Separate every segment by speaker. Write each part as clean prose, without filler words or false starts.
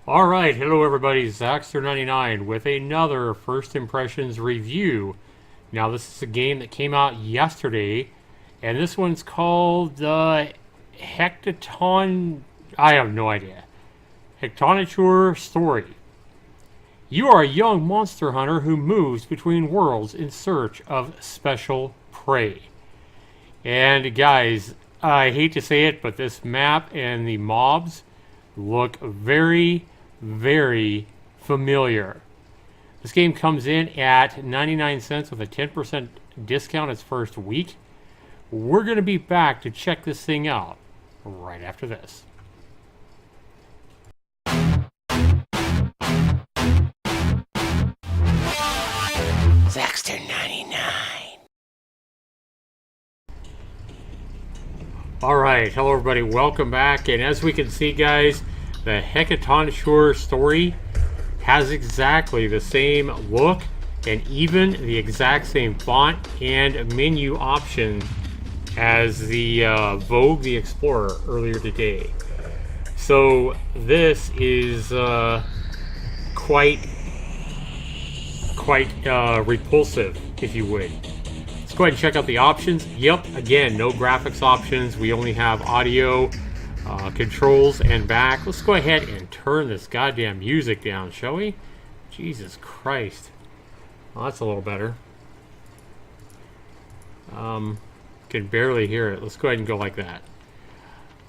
Speaker 1: Alright, hello everybody, Zaxtor99 with another First Impressions review. Now this is a game that came out yesterday, and this one's called Hecaton... I have no idea. HecatoncheirStory. You are a young monster hunter who moves between worlds in search of special prey. And guys, I hate to say it, but this map and the mobs look very familiar. This game comes in at 99 cents with a 10% discount its first week. We're going to be back to check this thing out right after this. Zaxtor99. Alright, hello everybody, welcome back. And as we can see, guys, the HecatoncheirStory has exactly the same look and even the exact same font and menu option as the Vogue the Explorer earlier today. So this is quite repulsive, if you would. Let's go ahead and check out the options. Yep, again, no graphics options. We only have audio, controls, and back. Let's go ahead and turn this goddamn music down, shall we? Jesus Christ. Well, that's a little better. Can barely hear it. Let's go ahead and go like that.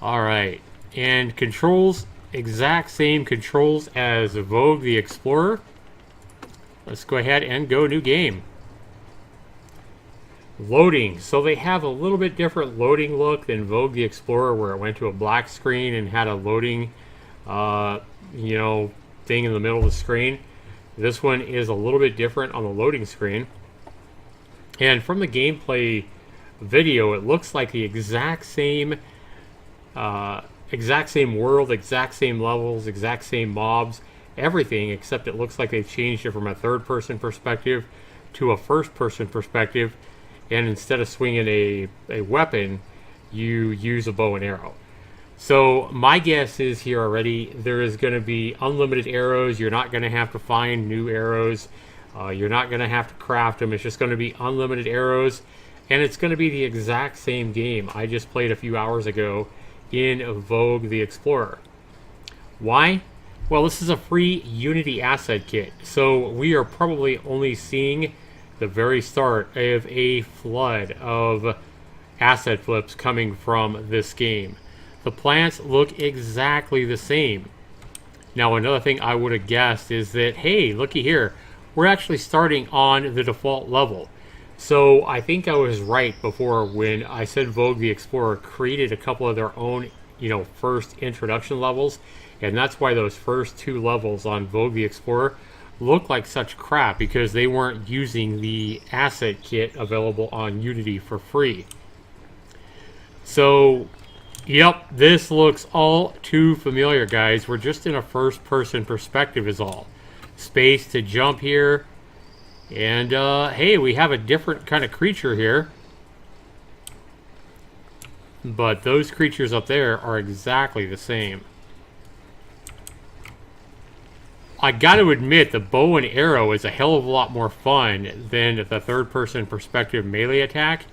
Speaker 1: Alright. And controls, exact same controls as Vogue the Explorer. Let's go ahead and go new game. Loading. So they have a little bit different loading look than Vogue the Explorer, where it went to a black screen and had a loading thing in the middle of the screen. This one is a little bit different on the loading screen. And from the gameplay video, it looks like the exact same world, exact same levels, exact same mobs, everything, except it looks like they've changed it from a third-person perspective to a first-person perspective. And instead of swinging a weapon, you use a bow and arrow. So my guess is here already, there is going to be unlimited arrows. You're not going to have to find new arrows. You're not going to have to craft them. It's just going to be unlimited arrows. And it's going to be the exact same game I just played a few hours ago in Vogue the Explorer. Why? Well, this is a free Unity asset kit. So we are probably only seeing the very start of a flood of asset flips coming from this game. The plants look exactly the same. Now, another thing I would have guessed is that, hey, looky here, we're actually starting on the default level. So I think I was right before when I said Vogue the Explorer created a couple of their own, first introduction levels, and that's why those first two levels on Vogue the Explorer look like such crap, because they weren't using the asset kit available on Unity for free. So, yep, this looks all too familiar, guys. We're just in a first-person perspective is all. Space to jump here. And, hey, we have a different kind of creature here. But those creatures up there are exactly the same. I got to admit, the bow and arrow is a hell of a lot more fun than the third-person perspective melee attack.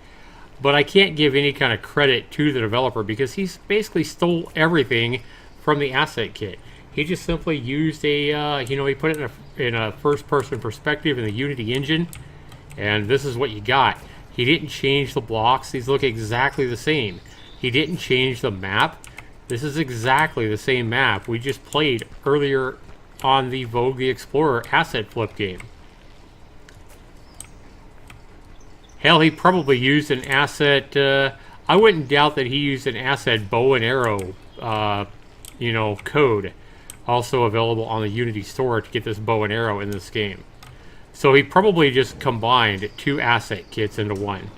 Speaker 1: But I can't give any kind of credit to the developer because he's basically stole everything from the asset kit. He just simply used a, he put it in a first-person perspective in the Unity engine, and this is what you got. He didn't change the blocks. These look exactly the same. He didn't change the map. This is exactly the same map we just played earlier on the Vogue the Explorer asset flip game. Hell, he probably used an asset, I wouldn't doubt that he used an asset bow and arrow, code, also available on the Unity store to get this bow and arrow in this game. So he probably just combined two asset kits into one.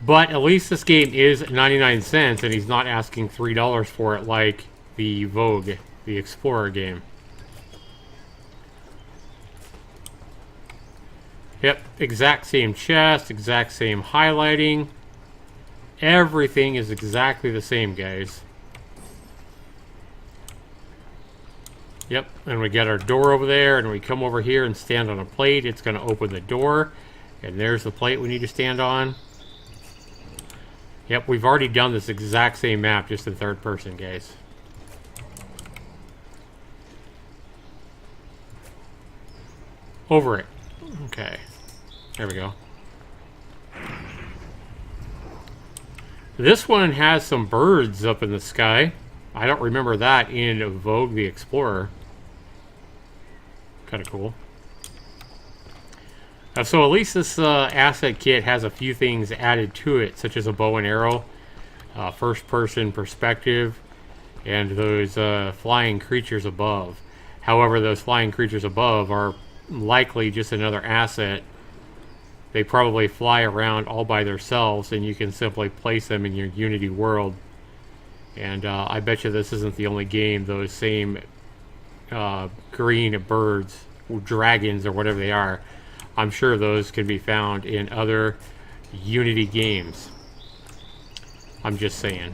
Speaker 1: But at least this game is 99 cents, and he's not asking $3 for it like the Vogue, the Explorer game. Yep, exact same chest, exact same highlighting. Everything is exactly the same, guys. Yep, and we got our door over there, and we come over here and stand on a plate. It's going to open the door, and there's the plate we need to stand on. Yep, we've already done this exact same map, just in third person, guys. Over it. Okay. There we go. This one has some birds up in the sky. I don't remember that in Vogue the Explorer. Kind of cool. So at least this asset kit has a few things added to it, such as a bow and arrow, first-person perspective, and those flying creatures above. However, those flying creatures above are likely just another asset. They probably fly around all by themselves, and you can simply place them in your Unity world. And I bet you this isn't the only game those same green birds, or dragons, or whatever they are. I'm sure those can be found in other Unity games. I'm just saying.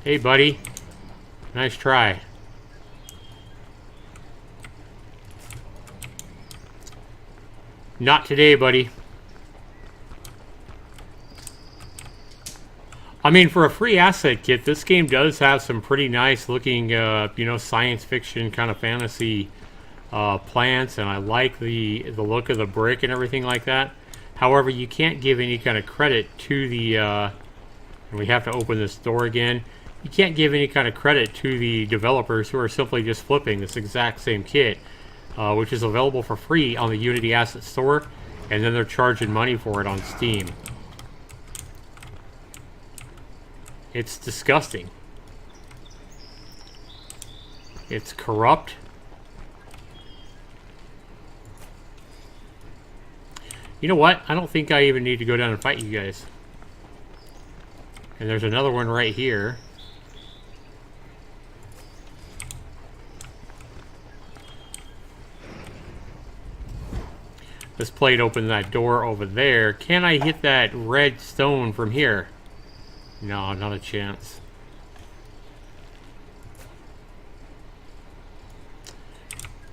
Speaker 1: Hey, buddy. Nice try. Not today, buddy. I mean, for a free asset kit, this game does have some pretty nice looking, you know, science fiction kind of fantasy plants, and I like the look of the brick and everything like that. However, you can't give any kind of credit to the, and we have to open this door again. You can't give any kind of credit to the developers who are simply just flipping this exact same kit, which is available for free on the Unity Asset Store, and then they're charging money for it on Steam. It's disgusting. It's corrupt. You know what? I don't think I even need to go down and fight you guys. And there's another one right here. This plate opened that door over there. Can I hit that red stone from here? No, not a chance.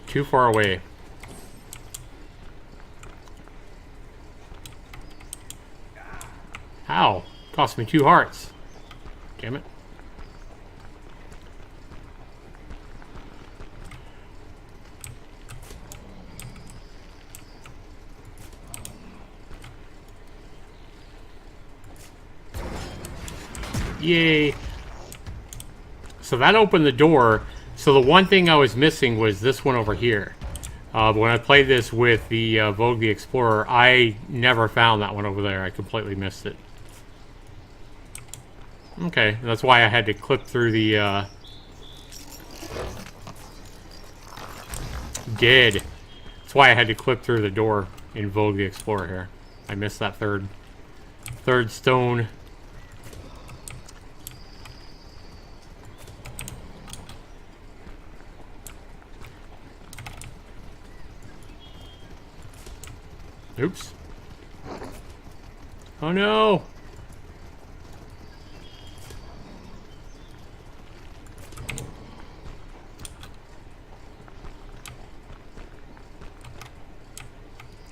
Speaker 1: Too far away. Ow! Cost me 2 hearts. Damn it. Yay. So that opened the door. So the one thing I was missing was this one over here. But when I played this with the Vogue the Explorer, I never found that one over there. I completely missed it. Okay, that's why I had to clip through the... Dead. That's why I had to clip through the door in Vogue the Explorer here. I missed that third stone. Oops. Oh no!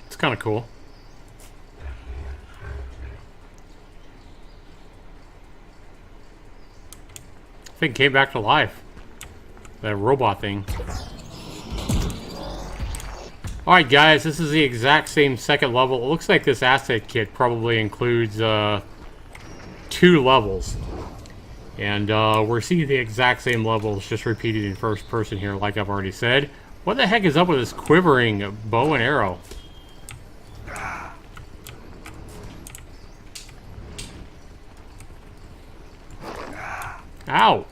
Speaker 1: It's kind of cool. I think it came back to life. That robot thing. Alright guys, this is the exact same second level. It looks like this asset kit probably includes 2 levels. And we're seeing the exact same levels just repeated in first person here, like I've already said. What the heck is up with this quivering bow and arrow? Ow!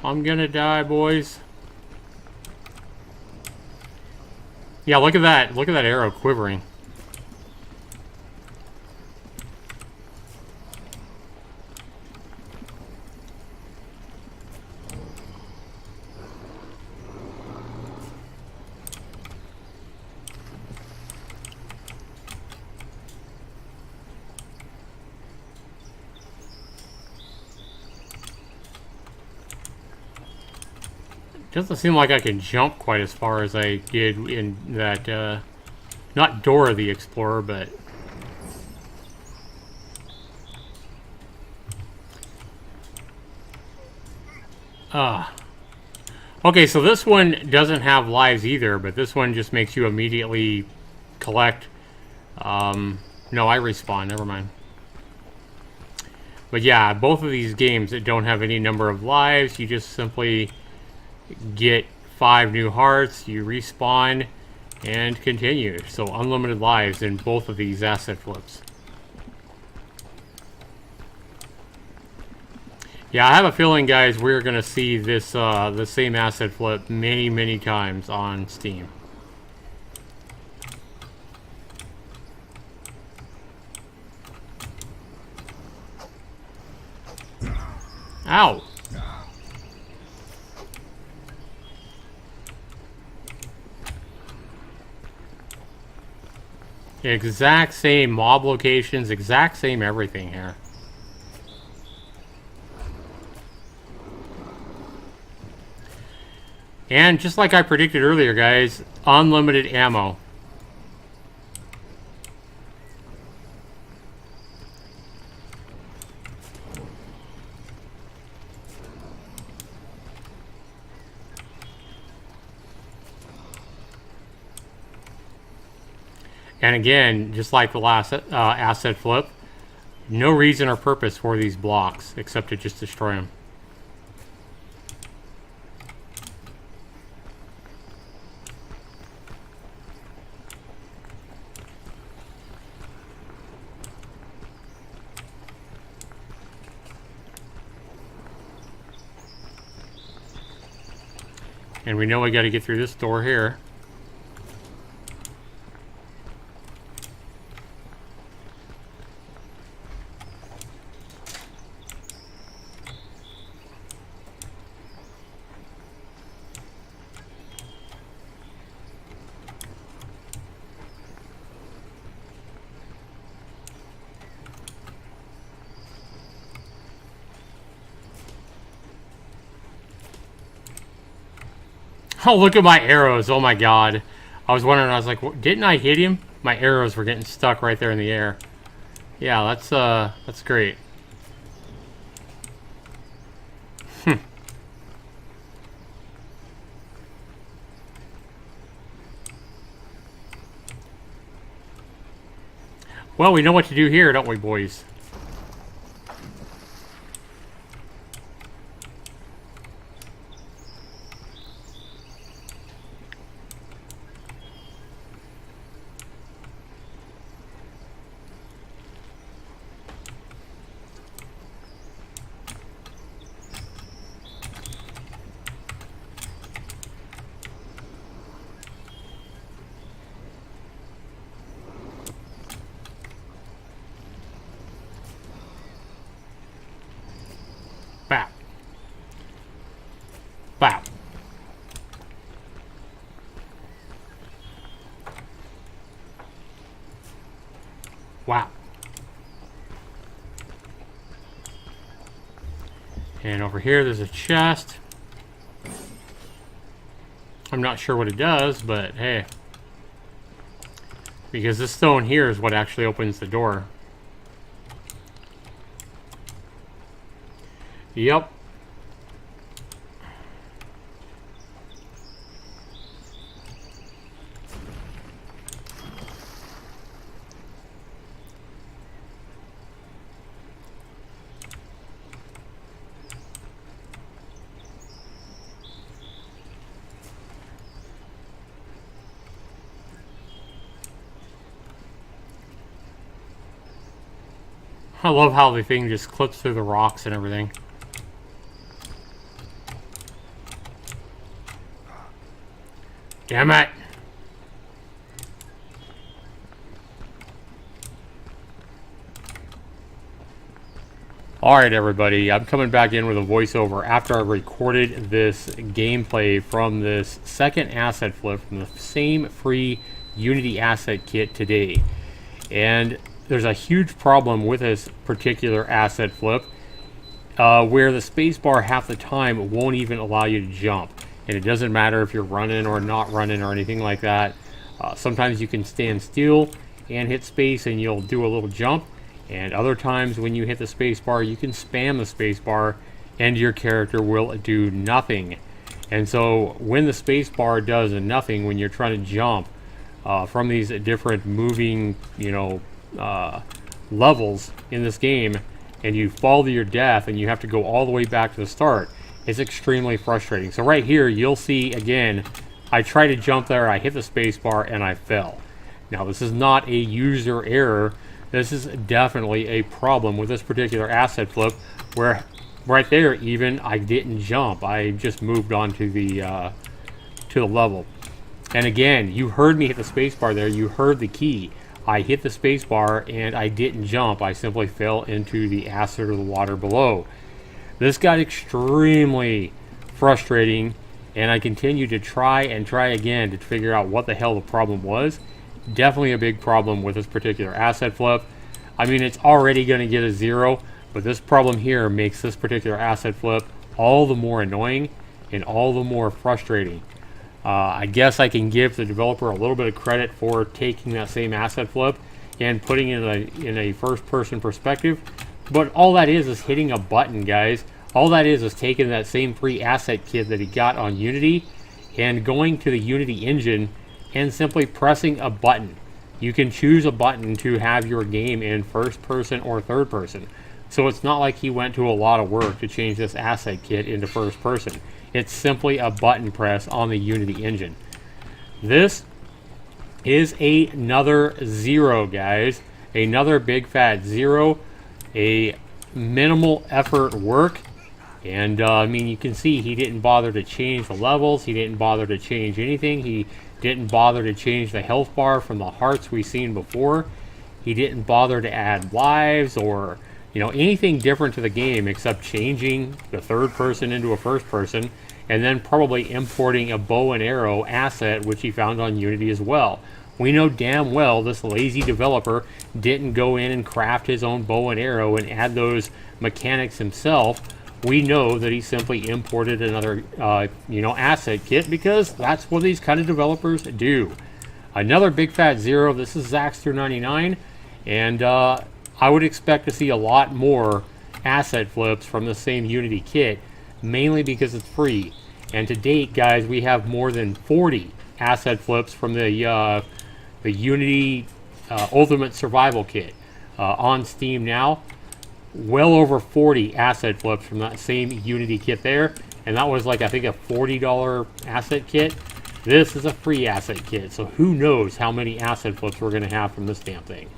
Speaker 1: I'm gonna die, boys. Yeah, look at that. Look at that arrow quivering. Doesn't seem like I can jump quite as far as I did in that, not Dora the Explorer, but... Okay, so this one doesn't have lives either, but this one just makes you immediately collect... no, I respawn, never mind. But yeah, both of these games that don't have any number of lives, you just simply get 5 new hearts, you respawn, and continue. So unlimited lives in both of these asset flips. Yeah, I have a feeling, guys, we're going to see this the same asset flip many, many times on Steam. Ow! Exact same mob locations, exact same everything here. And just like I predicted earlier, guys, unlimited ammo. And again, just like the last asset flip, no reason or purpose for these blocks except to just destroy them. And we know we got to get through this door here. Oh, look at my arrows. Oh my god. I was wondering, I was like, didn't I hit him? My arrows were getting stuck right there in the air. Yeah, that's great. Well, we know what to do here, don't we, boys? Bap. Bap. Wow. And over here there's a chest. I'm not sure what it does, but hey. Because this stone here is what actually opens the door. Yep. I love how the thing just clips through the rocks and everything. Damn it! Alright everybody, I'm coming back in with a voiceover after I recorded this gameplay from this second asset flip from the same free Unity asset kit today. And there's a huge problem with this particular asset flip where the spacebar half the time won't even allow you to jump. and it doesn't matter if you're running or not running or anything like that. Sometimes you can stand still and hit space and you'll do a little jump, and other times when you hit the space bar you can spam the space bar and your character will do nothing. And so when the space bar does nothing, when you're trying to jump from these different moving, levels in this game, and you fall to your death and you have to go all the way back to the start, it's extremely frustrating. So right here you'll see again, I try to jump there, I hit the space bar and I fell. Now this is not a user error, this is definitely a problem with this particular asset flip, where right there even I didn't jump, I just moved on to the level. And again, you heard me hit the space bar there, you heard the key. I hit the space bar and I didn't jump, I simply fell into the acid or the water below. This got extremely frustrating, and I continued to try and try again to figure out what the hell the problem was. Definitely a big problem with this particular asset flip. I mean, it's already going to get a 0, but this problem here makes this particular asset flip all the more annoying and all the more frustrating. I guess I can give the developer a little bit of credit for taking that same asset flip and putting it in a first-person perspective, but all that is hitting a button, guys. All that is taking that same free asset kit that he got on Unity and going to the Unity engine and simply pressing a button. You can choose a button to have your game in first person or third person. So it's not like he went to a lot of work to change this asset kit into first person. It's simply a button press on the Unity engine. This is another 0, guys. Another big fat 0. A minimal effort work. And I mean, you can see he didn't bother to change the levels. He didn't bother to change anything. He didn't bother to change the health bar from the hearts we've seen before. He didn't bother to add lives or anything different to the game except changing the third person into a first person, and then probably importing a bow and arrow asset, which he found on Unity as well. We know damn well this lazy developer didn't go in and craft his own bow and arrow and add those mechanics himself. We know that he simply imported another asset kit, because that's what these kind of developers do. Another big fat 0. This is Zaxtor99, and I would expect to see a lot more asset flips from the same Unity kit, mainly because it's free. And to date, guys, we have more than 40 asset flips from the Unity Ultimate Survival Kit on Steam now. Well over 40 asset flips from that same Unity kit there, and that was like, I think, a $40 asset kit. This is a free asset kit, so who knows how many asset flips we're going to have from this damn thing.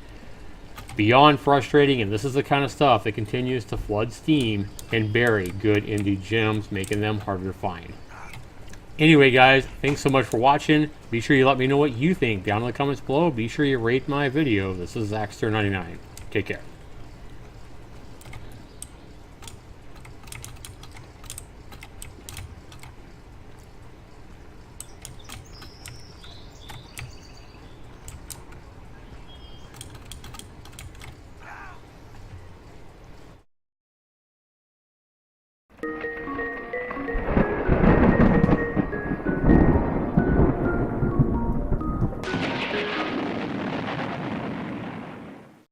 Speaker 1: Beyond frustrating, and this is the kind of stuff that continues to flood Steam and bury good indie gems, making them harder to find. Anyway, guys, thanks so much for watching. Be sure you let me know what you think down in the comments below. Be sure you rate my video. This is Zaxtor99. Take care.